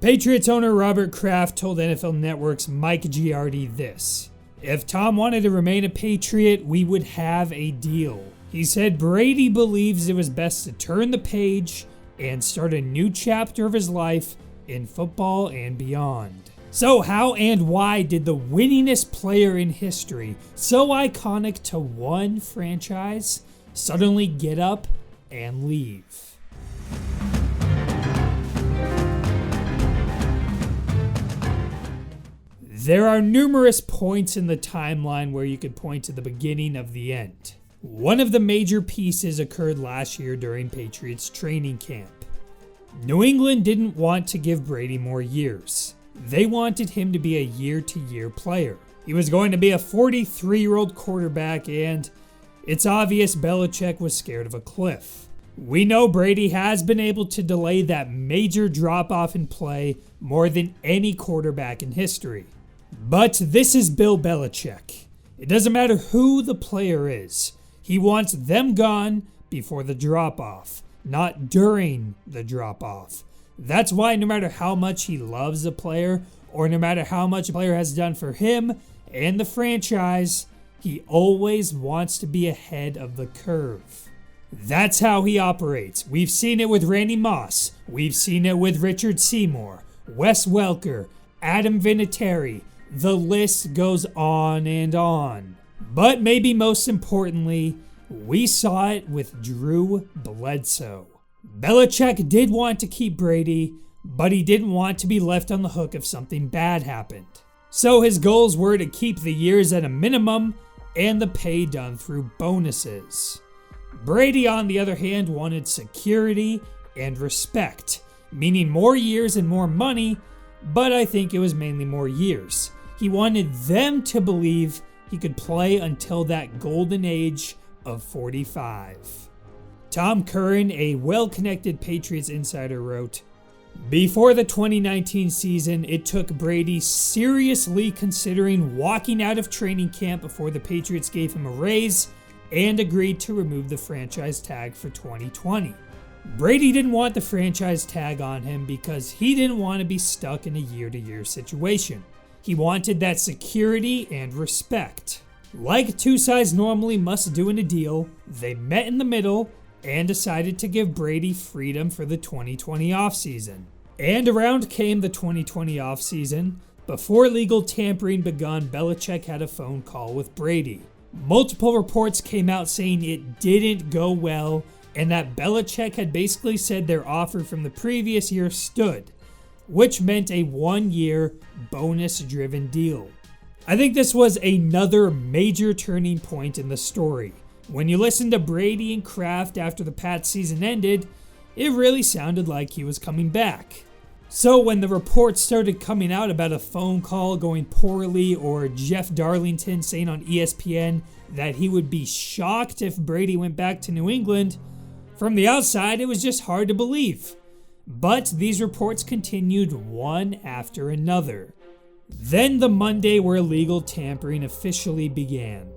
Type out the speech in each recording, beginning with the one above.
Patriots owner Robert Kraft told NFL Network's Mike Giardi this: "If Tom wanted to remain a Patriot, we would have a deal." He said Brady believes it was best to turn the page and start a new chapter of his life in football and beyond. So how and why did the winningest player in history, so iconic to one franchise, suddenly get up and leave? There are numerous points in the timeline where you could point to the beginning of the end. One of the major pieces occurred last year during Patriots training camp. New England didn't want to give Brady more years. They wanted him to be a year-to-year player. He was going to be a 43-year-old quarterback, and it's obvious Belichick was scared of a cliff. We know Brady has been able to delay that major drop-off in play more than any quarterback in history. But this is Bill Belichick. It doesn't matter who the player is. He wants them gone before the drop-off, not during the drop-off. That's why no matter how much he loves a player, or no matter how much a player has done for him and the franchise, he always wants to be ahead of the curve. That's how he operates. We've seen it with Randy Moss. We've seen it with Richard Seymour, Wes Welker, Adam Vinatieri. The list goes on and on. But maybe most importantly, we saw it with Drew Bledsoe. Belichick did want to keep Brady, but he didn't want to be left on the hook if something bad happened. So his goals were to keep the years at a minimum and the pay done through bonuses. Brady, on the other hand, wanted security and respect, meaning more years and more money, but I think it was mainly more years. He wanted them to believe he could play until that golden age of 45. Tom Curran, a well-connected Patriots insider, wrote, "Before the 2019 season, it took Brady seriously considering walking out of training camp before the Patriots gave him a raise and agreed to remove the franchise tag for 2020. Brady didn't want the franchise tag on him because he didn't want to be stuck in a year-to-year situation. He wanted that security and respect. Like two sides normally must do in a deal, they met in the middle and decided to give Brady freedom for the 2020 offseason. And around came the 2020 offseason. Before legal tampering begun, Belichick had a phone call with Brady. Multiple reports came out saying it didn't go well and that Belichick had basically said their offer from the previous year stood, which meant a one-year bonus-driven deal. I think this was another major turning point in the story. When you listen to Brady and Kraft after the Pats season ended, it really sounded like he was coming back. So when the reports started coming out about a phone call going poorly or Jeff Darlington saying on ESPN that he would be shocked if Brady went back to New England, from the outside it was just hard to believe. But these reports continued one after another. Then the Monday where legal tampering officially began.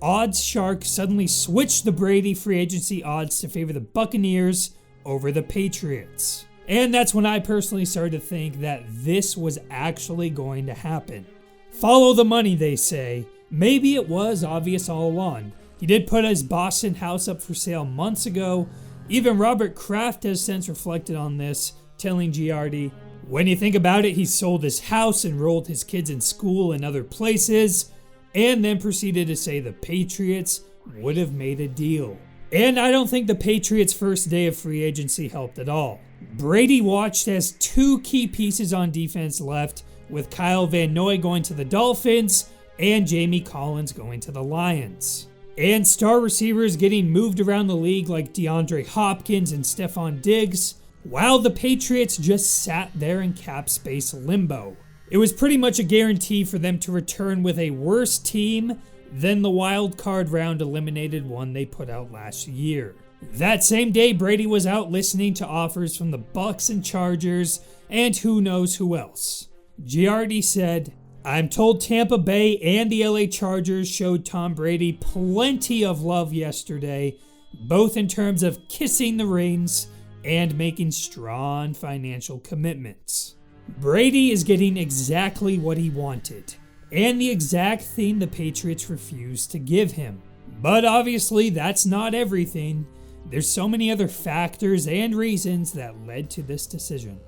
OddsShark suddenly switched the Brady free agency odds to favor the Buccaneers over the Patriots. And that's when I personally started to think that this was actually going to happen. Follow the money, they say. Maybe it was obvious all along. He did put his Boston house up for sale months ago. Even Robert Kraft has since reflected on this, telling Giardi, "When you think about it, he sold his house, enrolled his kids in school and other places, and then proceeded to say the Patriots would have made a deal." And I don't think the Patriots' first day of free agency helped at all. Brady watched as two key pieces on defense left, with Kyle Van Noy going to the Dolphins and Jamie Collins going to the Lions. And star receivers getting moved around the league like DeAndre Hopkins and Stephon Diggs, while the Patriots just sat there in cap space limbo. It was pretty much a guarantee for them to return with a worse team than the wild card round eliminated one they put out last year. That same day, Brady was out listening to offers from the Bucs and Chargers and who knows who else. Giardi said, "I'm told Tampa Bay and the LA Chargers showed Tom Brady plenty of love yesterday, both in terms of kissing the rings and making strong financial commitments." Brady is getting exactly what he wanted, and the exact thing the Patriots refused to give him. But obviously, that's not everything. There's so many other factors and reasons that led to this decision.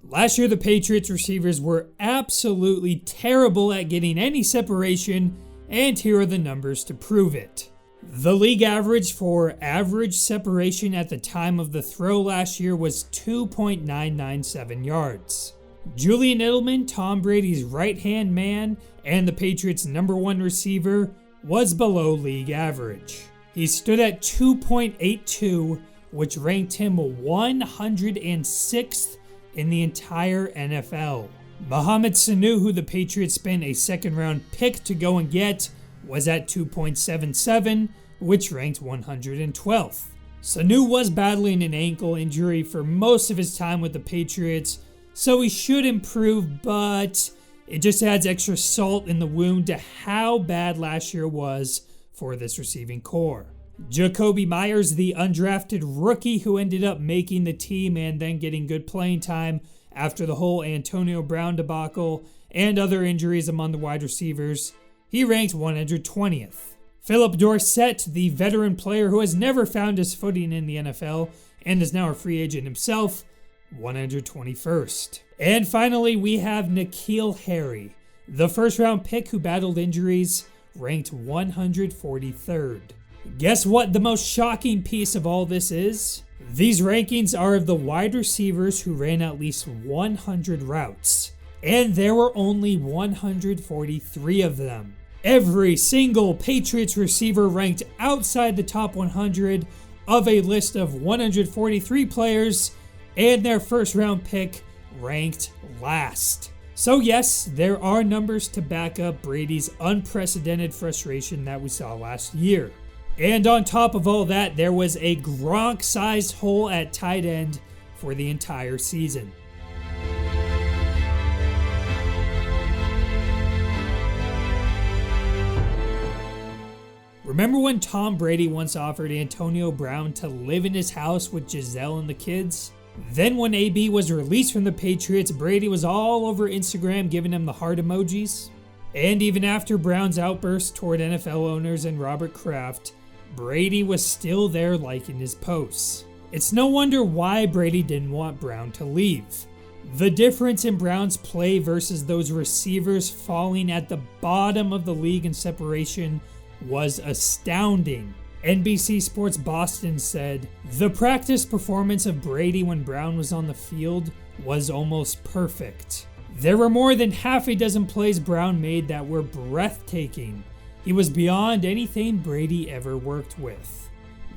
Last year, the Patriots receivers were absolutely terrible at getting any separation, and here are the numbers to prove it. The league average for average separation at the time of the throw last year was 2.997 yards. Julian Edelman, Tom Brady's right-hand man and the Patriots' #1 receiver, was below league average. He stood at 2.82, which ranked him 106th in the entire NFL. Mohamed Sanu, who the Patriots spent a second-round pick to go and get, was at 2.77, which ranked 112th. Sanu was battling an ankle injury for most of his time with the Patriots, so he should improve, but it just adds extra salt in the wound to how bad last year was for this receiving core. Jacoby Myers, the undrafted rookie who ended up making the team and then getting good playing time after the whole Antonio Brown debacle and other injuries among the wide receivers, he ranked 120th. Philip Dorsett, the veteran player who has never found his footing in the NFL and is now a free agent himself, 121st. And finally, we have N'Keal Harry, the first-round pick who battled injuries, ranked 143rd. Guess what the most shocking piece of all this is? These rankings are of the wide receivers who ran at least 100 routes, and there were only 143 of them. Every single Patriots receiver ranked outside the top 100 of a list of 143 players, and their first-round pick ranked last. So yes, there are numbers to back up Brady's unprecedented frustration that we saw last year. And on top of all that, there was a Gronk-sized hole at tight end for the entire season. Remember when Tom Brady once offered Antonio Brown to live in his house with Giselle and the kids? Then when AB was released from the Patriots, Brady was all over Instagram giving him the heart emojis. And even after Brown's outburst toward NFL owners and Robert Kraft, Brady was still there liking his posts. It's no wonder why Brady didn't want Brown to leave. The difference in Brown's play versus those receivers falling at the bottom of the league in separation was astounding. NBC Sports Boston said, "The practice performance of Brady when Brown was on the field was almost perfect. There were more than half a dozen plays Brown made that were breathtaking. He was beyond anything Brady ever worked with."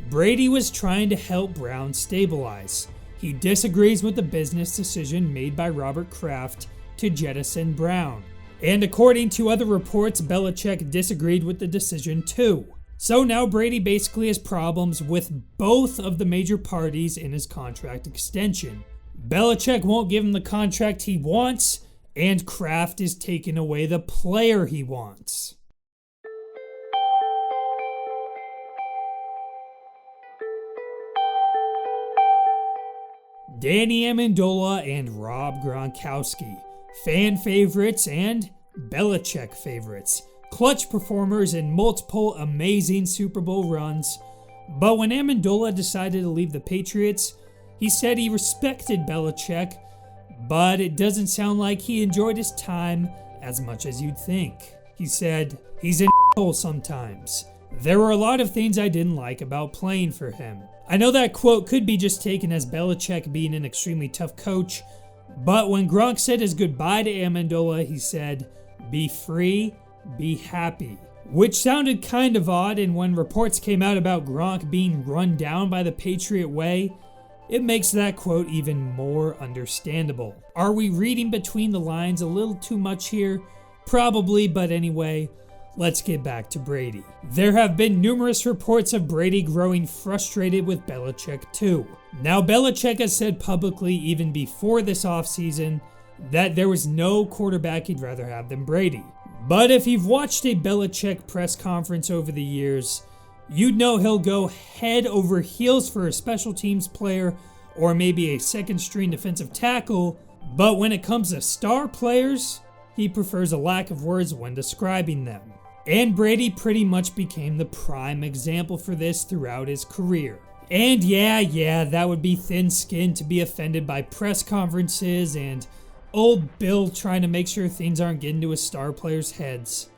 Brady was trying to help Brown stabilize. He disagrees with the business decision made by Robert Kraft to jettison Brown. And according to other reports, Belichick disagreed with the decision too. So now Brady basically has problems with both of the major parties in his contract extension. Belichick won't give him the contract he wants, and Kraft is taking away the player he wants. Danny Amendola and Rob Gronkowski, fan favorites and Belichick favorites, clutch performers in multiple amazing Super Bowl runs. But when Amendola decided to leave the Patriots, he said he respected Belichick, but it doesn't sound like he enjoyed his time as much as you'd think. He said, "He's an asshole sometimes. There were a lot of things I didn't like about playing for him." I know that quote could be just taken as Belichick being an extremely tough coach, but when Gronk said his goodbye to Amendola, he said, "Be free, be happy," which sounded kind of odd, and when reports came out about Gronk being run down by the Patriot way, it makes that quote even more understandable. Are we reading between the lines a little too much here? Probably, but anyway, let's get back to Brady. There have been numerous reports of Brady growing frustrated with Belichick too. Now, Belichick has said publicly even before this offseason that there was no quarterback he'd rather have than Brady. But if you've watched a Belichick press conference over the years, you'd know he'll go head over heels for a special teams player or maybe a second string defensive tackle, but when it comes to star players, he prefers a lack of words when describing them. And Brady pretty much became the prime example for this throughout his career. And yeah, that would be thin-skinned to be offended by press conferences and old Bill trying to make sure things aren't getting to his star players' heads.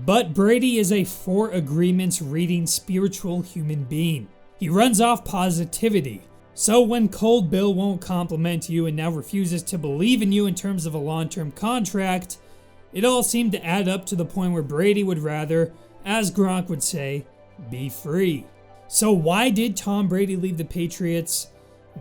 But Brady is a four agreements reading spiritual human being. He runs off positivity. So when cold Bill won't compliment you and now refuses to believe in you in terms of a long-term contract, it all seemed to add up to the point where Brady would rather, as Gronk would say, be free. So why did Tom Brady leave the Patriots?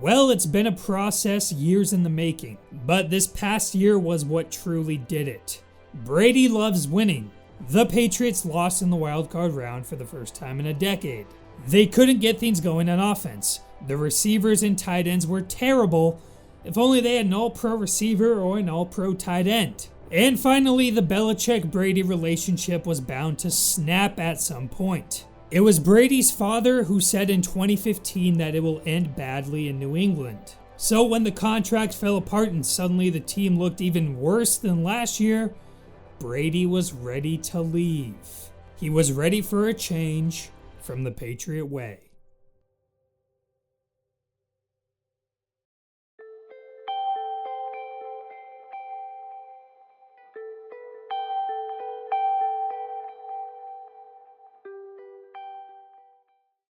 Well, it's been a process, years in the making, but this past year was what truly did it. Brady loves winning. The Patriots lost in the wildcard round for the first time in a decade. They couldn't get things going on offense. The receivers and tight ends were terrible. If only they had an all-pro receiver or an all-pro tight end. And finally, the Belichick-Brady relationship was bound to snap at some point. It was Brady's father who said in 2015 that it will end badly in New England. So when the contract fell apart and suddenly the team looked even worse than last year, Brady was ready to leave. He was ready for a change from the Patriot way.